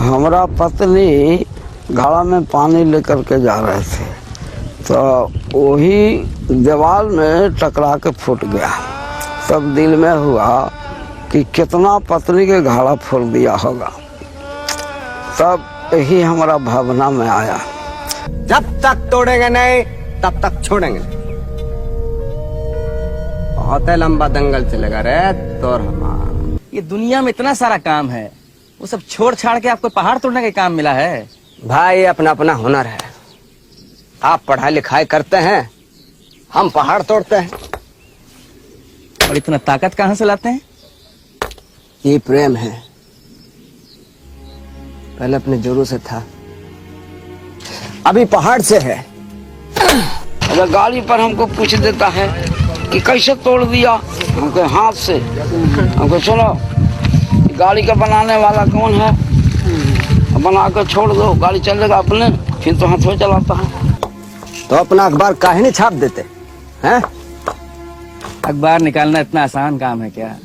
हमारा पत्नी घड़ा में पानी लेकर के जा रहे थे तो वही दीवार में टकरा के फूट गया। तब दिल में हुआ कि कितना पत्नी के घड़ा फोड़ दिया होगा। तब यही हमारा भावना में आया, जब तक तोड़ेंगे नहीं तब तक छोड़ेंगे। बहुत लंबा दंगल चलेगा रे तोर हमारा। ये दुनिया में इतना सारा काम है, वो सब छोड़ छाड़ के आपको पहाड़ तोड़ने का काम मिला है। भाई अपना अपना हुनर है। आप पढ़ाई लिखाई करते हैं, हम पहाड़ तोड़ते हैं। और इतना ताकत कहाँ से लाते हैं? ये प्रेम है, पहले अपने जोरों से था, अभी पहाड़ से है। अगर गाड़ी पर हमको पूछ देता है कि कैसे तोड़ दिया, हमको हाथ से, हमको सुनो गाड़ी का बनाने वाला कौन है, बना कर छोड़ दो, गाड़ी चलेगा अपने, फिर तो हाथों चलाता है। तो अपना अखबार काहे नहीं छाप देते हैं? अखबार निकालना इतना आसान काम है क्या?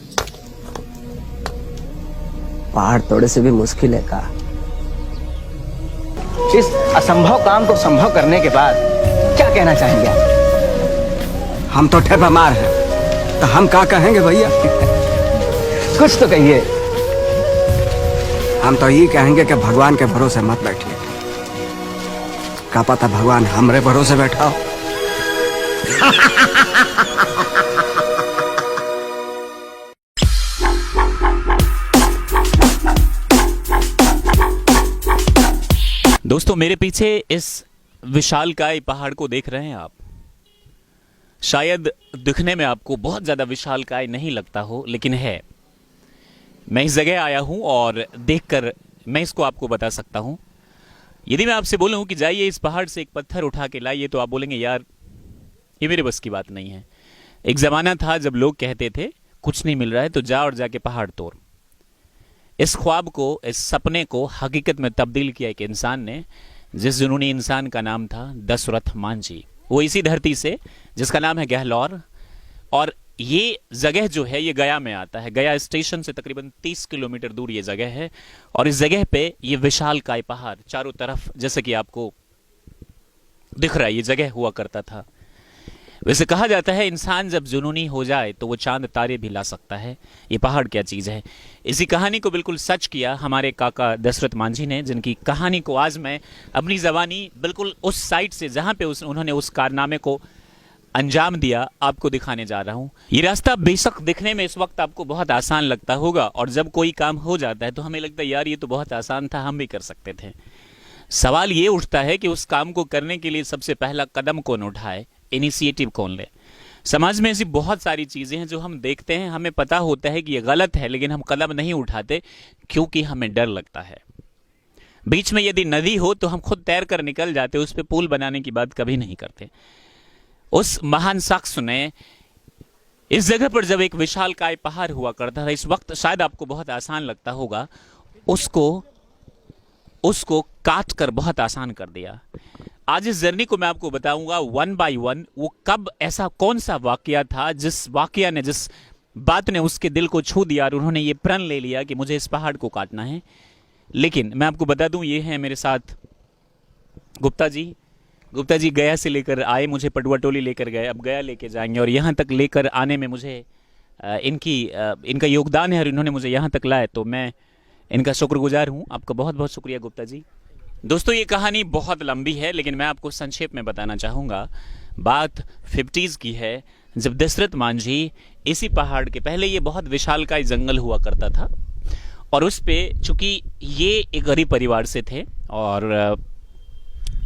पहाड़ तोड़े से भी मुश्किल है का? इस असंभव काम को संभव करने के बाद क्या कहना चाहेंगे आप? हम तो ठेपा मार हैं, तो हम क्या कहेंगे भैया? कुछ तो कहिए। हम तो ये कहेंगे कि भगवान के भरोसे मत बैठिए, क्या पता भगवान हमरे भरोसे बैठा हो। दोस्तों, मेरे पीछे इस विशालकाय पहाड़ को देख रहे हैं आप। शायद दिखने में आपको बहुत ज्यादा विशालकाय नहीं लगता हो, लेकिन है। मैं इस जगह आया हूं और देखकर मैं इसको आपको बता सकता हूं। यदि मैं आपसे बोलूं कि जाइए इस पहाड़ से एक पत्थर उठा के लाइए, तो आप बोलेंगे यार ये मेरे बस की बात नहीं है। एक जमाना था जब लोग कहते थे कुछ नहीं मिल रहा है तो जा और जाके पहाड़ तोड़। इस ख्वाब को, इस सपने को हकीकत में तब्दील किया एक इंसान ने, जिस जुनूनी इंसान का नाम था दशरथ मांझी। वो इसी धरती से, जिसका नाम है गहलौर, और ये जगह जो है ये गया में आता है। गया स्टेशन से तकरीबन 30 किलोमीटर दूर ये जगह है। और इस जगह पे ये विशालकाय पहाड़ चारों तरफ, जैसे कि आपको दिख रहा है, ये जगह हुआ करता था। वैसे कहा जाता है इंसान जब जुनूनी हो जाए तो वो चांद तारे भी ला सकता है। ये पहाड़ क्या चीज है। इसी कहानी को बिल्कुल सच किया हमारे काका दशरथ मांझी ने, जिनकी कहानी को आज मैं अपनी जबानी बिल्कुल उस साइड से जहां पे उन्होंने उस कारनामे को अंजाम दिया आपको दिखाने जा रहा हूं। ये रास्ता बेशक दिखने में इस वक्त आपको बहुत आसान लगता होगा, और जब कोई काम हो जाता है तो हमें लगता है यार ये तो बहुत आसान था, हम भी कर सकते थे। सवाल ये उठता है कि उस काम को करने के लिए सबसे पहला कदम कौन उठाए, इनिशिएटिव कौन ले। समाज में ऐसी बहुत सारी चीजें हैं जो हम देखते हैं, हमें पता होता है कि ये गलत है, लेकिन हम कदम नहीं उठाते क्योंकि हमें डर लगता है। बीच में यदि नदी हो तो हम खुद तैर कर निकल जाते, उस पर पुल बनाने की बात कभी नहीं करते। उस महान शख्स ने इस जगह पर जब एक विशालकाय पहाड़ हुआ करता था, इस वक्त शायद आपको बहुत आसान लगता होगा, उसको काट कर बहुत आसान कर दिया। आज इस जर्नी को मैं आपको बताऊंगा वन बाय वन, वो कब, ऐसा कौन सा वाकया था जिस वाकया ने, जिस बात ने उसके दिल को छू दिया और उन्होंने ये प्रण ले लिया कि मुझे इस पहाड़ को काटना है। लेकिन मैं आपको बता दूं, ये है मेरे साथ गुप्ता जी। गुप्ता जी गया से लेकर आए, मुझे पटुआ टोली लेकर गए, अब गया लेके जाएंगे, और यहाँ तक लेकर आने में मुझे इनका योगदान है और इन्होंने मुझे यहाँ तक लाए, तो मैं इनका शुक्रगुजार हूँ। आपका बहुत बहुत शुक्रिया गुप्ता जी। दोस्तों, ये कहानी बहुत लंबी है, लेकिन मैं आपको संक्षेप में बताना चाहूँगा। बात 50s की है, जब दशरथ मांझी इसी पहाड़ के, पहले ये बहुत विशालकाय जंगल हुआ करता था, और उस पे चूंकि ये एक गरीब परिवार से थे और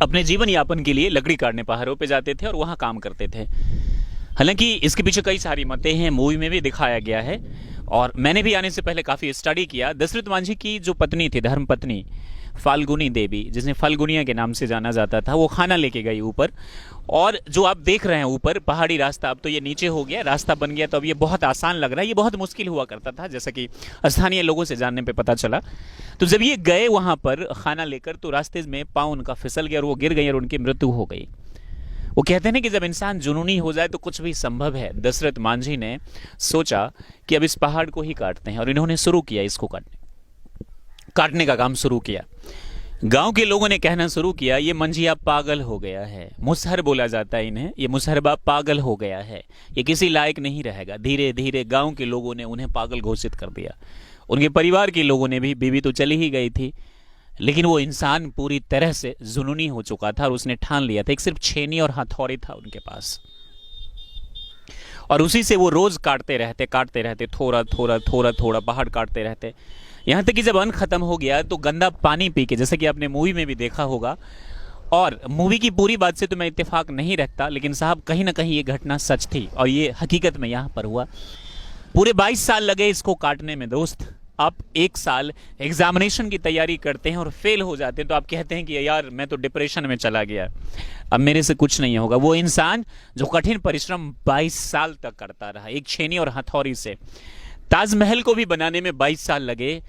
अपने जीवन यापन के लिए लकड़ी काटने पहाड़ों पे जाते थे और वहाँ काम करते थे। हालांकि इसके पीछे कई सारी मतें हैं, मूवी में भी दिखाया गया है, और मैंने भी आने से पहले काफ़ी स्टडी किया। दशरथ मांझी की जो पत्नी थी, धर्म पत्नी फाल्गुनी देवी, जिसे फाल्गुनिया के नाम से जाना जाता था, वो खाना लेके गई ऊपर, और जो आप देख रहे हैं ऊपर पहाड़ी रास्ता, अब तो ये नीचे हो गया, रास्ता बन गया, तो अब ये बहुत आसान लग रहा है। ये बहुत मुश्किल हुआ करता था, जैसा कि स्थानीय लोगों से जानने पे पता चला। तो जब ये गए वहां पर खाना लेकर, तो रास्ते में पाँव उनका फिसल गया और वो गिर गई और उनकी मृत्यु हो गई। वो कहते हैं कि जब इंसान जुनूनी हो जाए तो कुछ भी संभव है। दशरथ मांझी ने सोचा कि अब इस पहाड़ को ही काटते हैं, और इन्होंने शुरू किया इसको काटने। काटने का काम शुरू किया। गांव के लोगों ने कहना शुरू किया, ये मंझिया पागल हो गया है। मुसहर बोला जाता है इन्हें, ये मुसहरबा पागल हो गया है, ये किसी लायक नहीं रहेगा। धीरे धीरे गांव के लोगों ने उन्हें पागल घोषित कर दिया। उनके परिवार के लोगों ने भी, बीवी तो चली ही गई थी, लेकिन वो इंसान पूरी तरह से जुनूनी हो चुका था और उसने ठान लिया था। एक सिर्फ छेनी और हथौड़ी था उनके पास, और उसी से वो रोज काटते रहते, थोड़ा थोड़ा थोड़ा थोड़ा पहाड़ काटते रहते। यहां तक कि जब अन्न खत्म हो गया तो गंदा पानी पी के, जैसे कि आपने मूवी में भी देखा होगा, और मूवी की पूरी बात से तो मैं इत्तेफाक नहीं रखता, लेकिन साहब कहीं ना कहीं ये घटना सच थी और ये हकीकत में यहां पर हुआ। पूरे 22 साल लगे इसको काटने में। दोस्त, आप 1 साल एग्जामिनेशन की तैयारी करते हैं और फेल हो जाते हैं तो आप कहते हैं कि यार मैं तो डिप्रेशन में चला गया, अब मेरे से कुछ नहीं होगा। वो इंसान जो कठिन परिश्रम 22 साल तक करता रहा, एक छेनी और हथौड़ी से। ताजमहल को भी बनाने में 22 साल लगे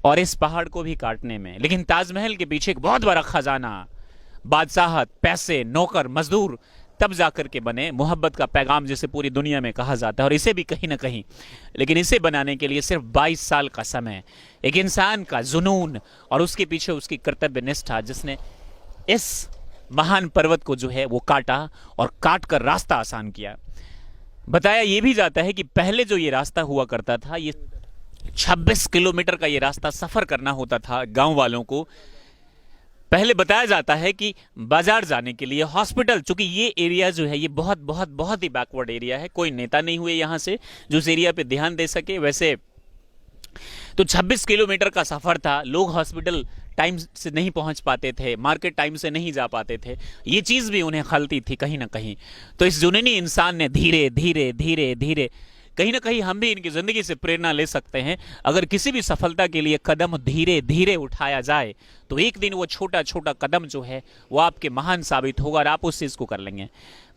और इस पहाड़ को भी काटने में, लेकिन ताजमहल के पीछे एक बहुत बड़ा खजाना, बादशाहत, पैसे, नौकर, मजदूर तब जाकर के बने। मोहब्बत का पैगाम जिसे पूरी दुनिया में कहा जाता है, और इसे भी कहीं ना कहीं, लेकिन इसे बनाने के लिए सिर्फ 22 साल का समय, एक इंसान का जुनून और उसके पीछे उसकी कर्तव्य निष्ठा, जिसने इस महान पर्वत को जो है वो काटा और काट कर रास्ता आसान किया। बताया ये भी जाता है कि पहले जो ये रास्ता हुआ करता था, ये 26 किलोमीटर का ये रास्ता सफर करना होता था गांव वालों को। पहले बताया जाता है कि बाजार जाने के लिए, हॉस्पिटल, चूंकि ये एरिया जो है ये बहुत बहुत बहुत ही बैकवर्ड एरिया है, कोई नेता नहीं हुए यहां से जो इस एरिया पे ध्यान दे सके। वैसे तो 26 किलोमीटर का सफर था, लोग हॉस्पिटल टाइम से नहीं पहुंच पाते थे, मार्केट टाइम से नहीं जा पाते थे, ये चीज भी उन्हें खलती थी कहीं ना कहीं। तो इस जुनूनी इंसान ने धीरे धीरे धीरे धीरे, कहीं ना कहीं हम भी इनकी जिंदगी से प्रेरणा ले सकते हैं। अगर किसी भी सफलता के लिए कदम धीरे धीरे उठाया जाए तो एक दिन वो छोटा छोटा कदम जो है वो आपके महान साबित होगा और आप उस चीज को कर लेंगे।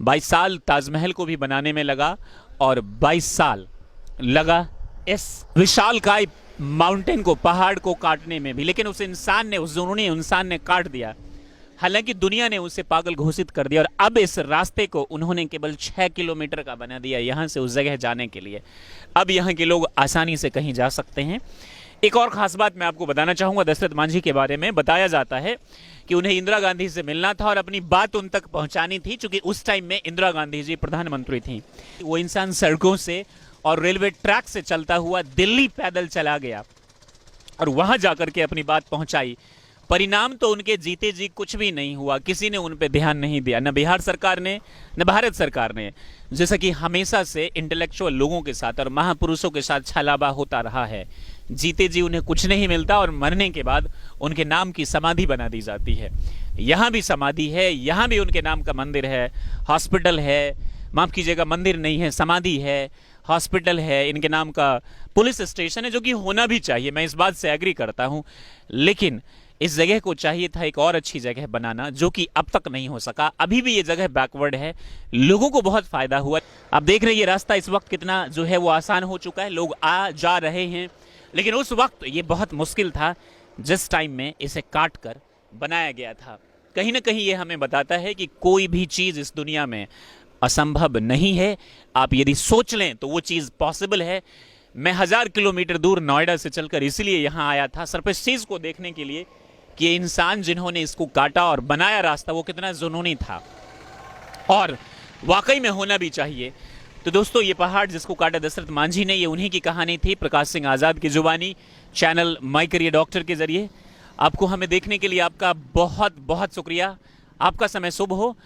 22 साल ताजमहल को भी बनाने में लगा और 22 साल लगा इस विशालकाय माउंटेन को, पहाड़ को काटने में भी। लेकिन उस इंसान ने, उस जुनूनी इंसान ने काट दिया। हालांकि दुनिया ने उसे पागल घोषित कर दिया और अब इस रास्ते को उन्होंने केवल 6 किलोमीटर का बना दिया यहां से उस जगह जाने के लिए। अब यहां के लोग आसानी से कहीं जा सकते हैं। एक और खास बात मैं आपको बताना चाहूंगा दशरथ मांझी के बारे में। बताया जाता है कि उन्हें इंदिरा गांधी से मिलना था और अपनी बात उन तक पहुंचानी थी, क्योंकि उस टाइम में इंदिरा गांधी जी प्रधानमंत्री थी। वो इंसान सड़कों से और रेलवे ट्रैक से चलता हुआ दिल्ली पैदल चला गया और वहां जाकर के अपनी बात पहुंचाई। परिणाम तो उनके जीते जी कुछ भी नहीं हुआ, किसी ने उन पे ध्यान नहीं दिया, न बिहार सरकार ने न भारत सरकार ने। जैसा कि हमेशा से इंटेलेक्चुअल लोगों के साथ और महापुरुषों के साथ छलावा होता रहा है, जीते जी उन्हें कुछ नहीं मिलता और मरने के बाद उनके नाम की समाधि बना दी जाती है। यहां भी समाधि है, यहां भी उनके नाम का मंदिर है, हॉस्पिटल है, माफ कीजिएगा मंदिर नहीं है, समाधि है, हॉस्पिटल है, इनके नाम का पुलिस स्टेशन है, जो कि होना भी चाहिए, मैं इस बात से एग्री करता हूं। लेकिन इस जगह को चाहिए था एक और अच्छी जगह बनाना, जो कि अब तक नहीं हो सका। अभी भी ये जगह बैकवर्ड है, लोगों को बहुत फायदा हुआ। आप देख रहे हैं ये रास्ता इस वक्त कितना जो है वो आसान हो चुका है, लोग आ जा रहे हैं। लेकिन उस वक्त ये बहुत मुश्किल था जिस टाइम में इसे काट कर बनाया गया था। कहीं ना कहीं ये हमें बताता है कि कोई भी चीज इस दुनिया में असंभव नहीं है। आप यदि सोच लें तो वो चीज पॉसिबल है। मैं 1000 किलोमीटर दूर नोएडा से चलकर इसलिए यहां आया था, सिर्फ इस चीज को देखने के लिए कि ये इंसान जिन्होंने इसको काटा और बनाया रास्ता, वो कितना जुनूनी था और वाकई में होना भी चाहिए। तो दोस्तों, ये पहाड़ जिसको काटा दशरथ मांझी ने, ये उन्हीं की कहानी थी, प्रकाश सिंह आजाद की जुबानी, चैनल माय करियर डॉक्टर के जरिए। आपको हमें देखने के लिए आपका बहुत बहुत शुक्रिया। आपका समय शुभ हो।